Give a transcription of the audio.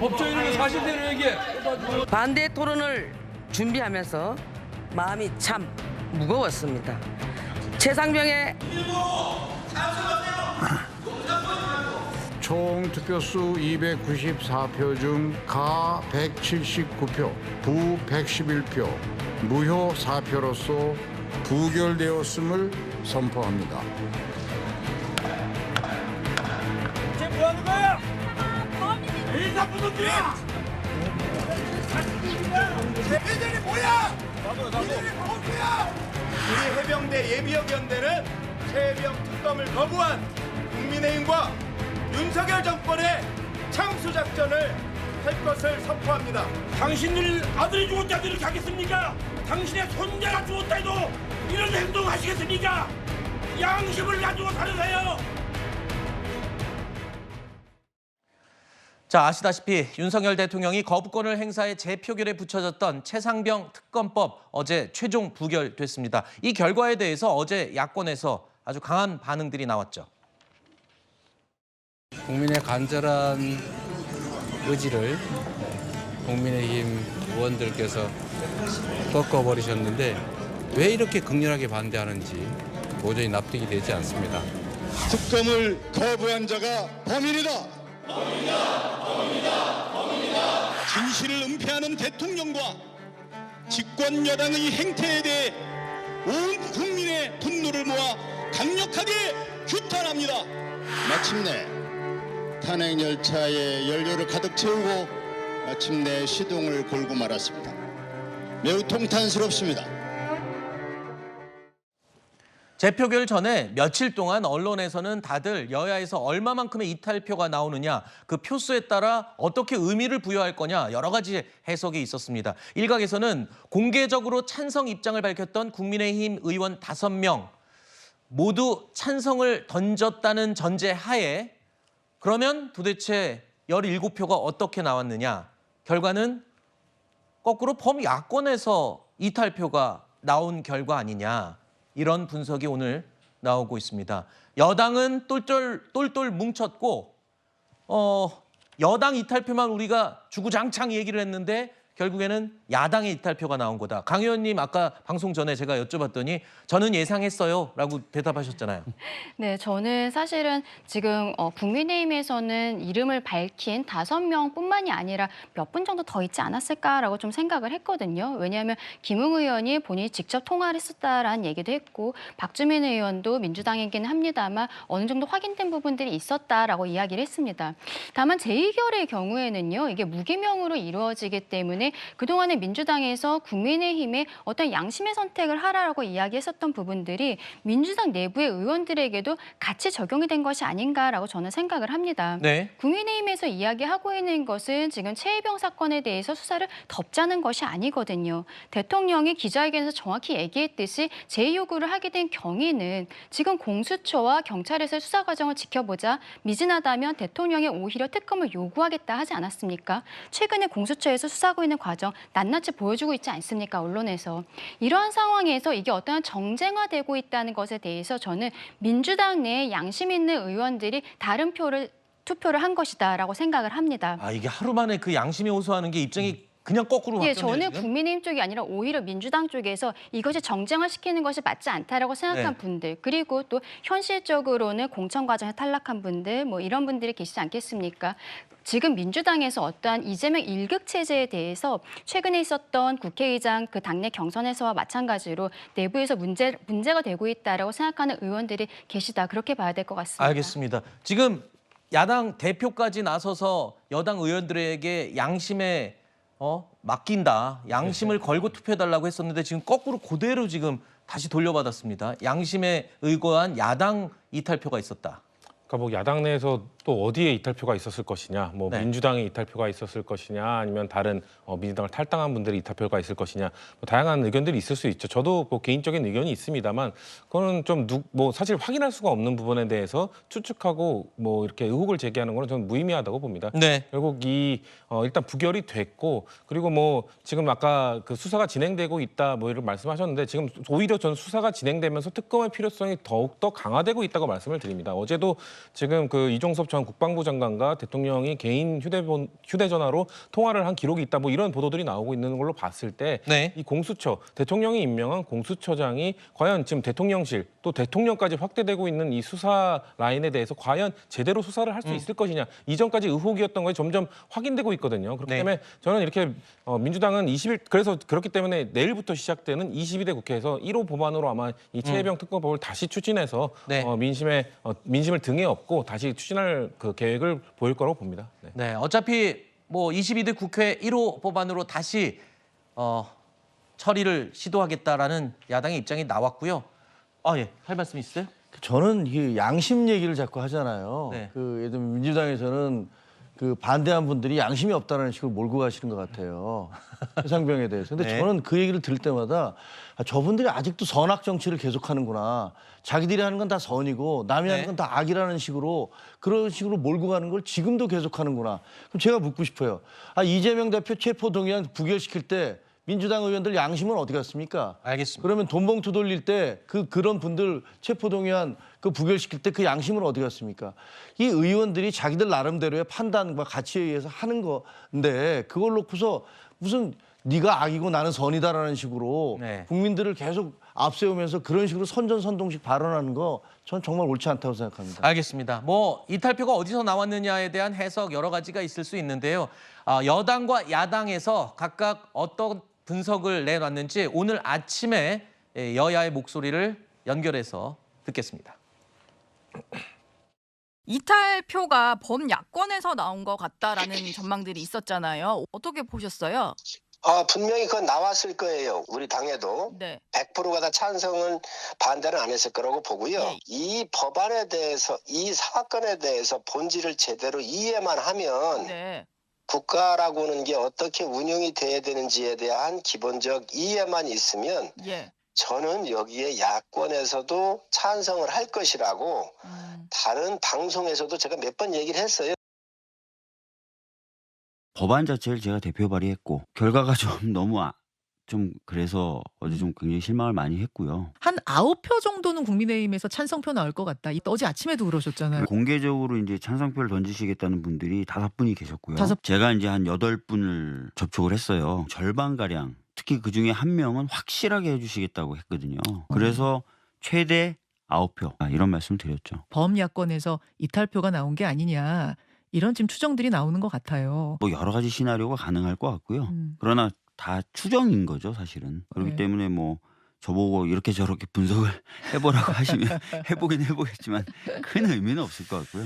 법조인에게 사실대로 얘기해. 반대 토론을 준비하면서 마음이 참 무거웠습니다. 최상병의 총 투표수 294표 중 가 179표, 부 111표, 무효 4표로서 부결되었음을 선포합니다. 쟤 뭐하는 거야? 이 나쁜 놈들이야! 쟤들이 뭐야? 이들이 뭐야? 우리 해병대 예비역 연대는 최해병 특검을 거부한 국민의힘과 윤석열 정권의 창수 작전을 할 것을 선포합니다. 당신들 아들이 죽었다고 이렇게 하겠습니까? 당신의 손자가 죽었다 해도 이런 행동 하시겠습니까? 양심을 가지고 살으세요! 자, 아시다시피 윤석열 대통령이 거부권을 행사해 재표결에 붙여졌던 최상병 특검법 어제 최종 부결됐습니다. 이 결과에 대해서 어제 야권에서 아주 강한 반응들이 나왔죠. 국민의 간절한 의지를 국민의힘 의원들께서 꺾어버리셨는데 왜 이렇게 극렬하게 반대하는지 도저히 납득이 되지 않습니다. 특검을 거부한 자가 범인이다. 진실을 은폐하는 대통령과 집권 여당의 행태에 대해 온 국민의 분노를 모아 강력하게 규탄합니다. 마침내 탄핵 열차에 연료를 가득 채우고 마침내 시동을 걸고 말았습니다. 매우 통탄스럽습니다. 재표결 전에 며칠 동안 언론에서는 다들 여야에서 얼마만큼의 이탈표가 나오느냐, 그 표수에 따라 어떻게 의미를 부여할 거냐 여러 가지 해석이 있었습니다. 일각에서는 공개적으로 찬성 입장을 밝혔던 국민의힘 의원 5명 모두 찬성을 던졌다는 전제 하에 그러면 도대체 17표가 어떻게 나왔느냐. 결과는 거꾸로 범야권에서 이탈표가 나온 결과 아니냐. 이런 분석이 오늘 나오고 있습니다. 여당은 똘똘 뭉쳤고 여당 이탈표만 우리가 주구장창 얘기를 했는데 결국에는 야당의 이탈표가 나온 거다. 강 의원님 아까 방송 전에 제가 여쭤봤더니 저는 예상했어요 라고 대답하셨잖아요. 네, 저는 사실은 지금 국민의힘에서는 이름을 밝힌 5명뿐만이 아니라 몇 분 정도 더 있지 않았을까라고 좀 생각을 했거든요. 왜냐하면 김웅 의원이 본인이 직접 통화를 했었다라는 얘기도 했고 박주민 의원도 민주당이긴 합니다만 어느 정도 확인된 부분들이 있었다라고 이야기를 했습니다. 다만 재의결의 경우에는요. 이게 무기명으로 이루어지기 때문에 그동안에 민주당에서 국민의힘의 어떤 양심의 선택을 하라고 이야기했었던 부분들이 민주당 내부의 의원들에게도 같이 적용이 된 것이 아닌가라고 저는 생각을 합니다. 네. 국민의힘에서 이야기하고 있는 것은 지금 최혜병 사건에 대해서 수사를 덮자는 것이 아니거든요. 대통령이 기자회견에서 정확히 얘기했듯이 재요구를 하게 된 경위는 지금 공수처와 경찰에서의 수사 과정을 지켜보자 미진하다면 대통령이 오히려 특검을 요구하겠다 하지 않았습니까? 최근에 공수처에서 수사하고 있는 과정 낱낱이 보여주고 있지 않습니까? 언론에서. 이러한 상황에서 이게 어떠한 정쟁화되고 있다는 것에 대해서 저는 민주당 내에 양심 있는 의원들이 다른 투표를 한 것이다라고 생각을 합니다. 아, 이게 하루 만에 그 양심이 호소하는 게 입장이 그냥 거꾸로 예, 바뀌었네요. 저는 지금? 국민의힘 쪽이 아니라 오히려 민주당 쪽에서 이것이 정쟁화시키는 것이 맞지 않다라고 생각한 네. 분들, 그리고 또 현실적으로는 공천 과정에 탈락한 분들, 뭐 이런 분들이 계시지 않겠습니까? 지금 민주당에서 어떠한 이재명 일극 체제에 대해서 최근에 있었던 국회의장 그 당내 경선에서와 마찬가지로 내부에서 문제가 되고 있다라고 생각하는 의원들이 계시다, 그렇게 봐야 될 것 같습니다. 알겠습니다. 지금 야당 대표까지 나서서 여당 의원들에게 양심에 맡긴다. 양심을 걸고 투표해달라고 했었는데 지금 거꾸로 그대로 지금 다시 돌려받았습니다. 양심에 의거한 야당 이탈표가 있었다. 그러니까 뭐 야당 내에서 또 어디에 이탈표가 있었을 것이냐, 뭐 네. 민주당에 이탈표가 있었을 것이냐, 아니면 다른 민주당을 탈당한 분들이 이탈표가 있을 것이냐, 뭐 다양한 의견들이 있을 수 있죠. 저도 뭐 개인적인 의견이 있습니다만, 그거는 좀 뭐 사실 확인할 수가 없는 부분에 대해서 추측하고 뭐 이렇게 의혹을 제기하는 거는 저는 무의미하다고 봅니다. 네. 결국 일단 부결이 됐고, 그리고 뭐 지금 아까 그 수사가 진행되고 있다 뭐 이런 말씀하셨는데 지금 오히려 저는 수사가 진행되면서 특검의 필요성이 더욱 더 강화되고 있다고 말씀을 드립니다. 어제도 지금 그 이종섭 전 전 국방부 장관과 대통령이 개인 휴대전화로 통화를 한 기록이 있다. 뭐 이런 보도들이 나오고 있는 걸로 봤을 때 네. 이 공수처, 대통령이 임명한 공수처장이 과연 지금 대통령실 또 대통령까지 확대되고 있는 이 수사 라인에 대해서 과연 제대로 수사를 할 수 있을 것이냐. 이전까지 의혹이었던 것이 점점 확인되고 있거든요. 그렇기 네. 때문에 저는 이렇게 민주당은 20일 그래서 그렇기 때문에 내일부터 시작되는 22대 국회에서 1호 법안으로 아마 이 최혜병 특검법을 다시 추진해서 네. 민심을 등에 업고 다시 추진할 그 계획을 보일 거라고 봅니다. 네. 네, 어차피 뭐 22대 국회 1호 법안으로 다시 처리를 시도하겠다라는 야당의 입장이 나왔고요. 예, 할 말씀 있으세요? 저는 이 양심 얘기를 자꾸 하잖아요. 네. 예를 들면 민주당에서는 그 반대한 분들이 양심이 없다는 식으로 몰고 가시는 것 같아요. 최상병에 대해서. 근데 네. 저는 그 얘기를 들을 때마다 저분들이 아직도 선악 정치를 계속하는구나. 자기들이 하는 건 다 선이고 남이 하는 건 다 악이라는 식으로 그런 식으로 몰고 가는 걸 지금도 계속하는구나. 그럼 제가 묻고 싶어요. 이재명 대표 체포동의안 부결시킬 때 민주당 의원들 양심은 어디 갔습니까? 알겠습니다. 그러면 돈봉투 돌릴 때 그런 분들 체포동의안 그 부결시킬 때 그 양심은 어디 갔습니까? 이 의원들이 자기들 나름대로의 판단과 가치에 의해서 하는 건데 그걸 놓고서 무슨 네가 악이고 나는 선이다라는 식으로 네. 국민들을 계속 앞세우면서 그런 식으로 선전선동식 발언하는 거 전 정말 옳지 않다고 생각합니다. 알겠습니다. 뭐 이탈표가 어디서 나왔느냐에 대한 해석 여러 가지가 있을 수 있는데요. 여당과 야당에서 각각 어떤 분석을 내놨는지 오늘 아침에 여야의 목소리를 연결해서 듣겠습니다. 이탈표가 범야권에서 나온 것 같다라는 전망들이 있었잖아요. 어떻게 보셨어요? 분명히 그건 나왔을 거예요. 우리 당에도. 네. 100%가 다 찬성은 반대는 안 했을 거라고 보고요. 네. 이 법안에 대해서, 이 사건에 대해서 본질을 제대로 이해만 하면 네. 국가라고 하는 게 어떻게 운영이 돼야 되는지에 대한 기본적 이해만 있으면 예. 저는 여기에 야권에서도 찬성을 할 것이라고 다른 방송에서도 제가 몇 번 얘기를 했어요. 법안 자체를 제가 대표 발의했고 결과가 좀 너무 좀 그래서 어제 좀 굉장히 실망을 많이 했고요. 한 9표 정도는 국민의힘에서 찬성표 나올 것 같다. 어제 아침에도 그러셨잖아요. 공개적으로 이제 찬성표를 던지시겠다는 분들이 5분이 계셨고요. 5 제가 이제 한 8분을 접촉을 했어요. 절반가량. 특히 그중에 한 명은 확실하게 해주시겠다고 했거든요. 그래서 최대 9표 이런 말씀을 드렸죠. 범야권에서 이탈표가 나온 게 아니냐. 이런 지금 추정들이 나오는 것 같아요. 뭐 여러 가지 시나리오가 가능할 것 같고요. 그러나 다 추정인 거죠, 사실은. 그렇기 네. 때문에 뭐 저보고 이렇게 저렇게 분석을 해보라고 하시면 해보긴 해보겠지만 큰 의미는 없을 것 같고요.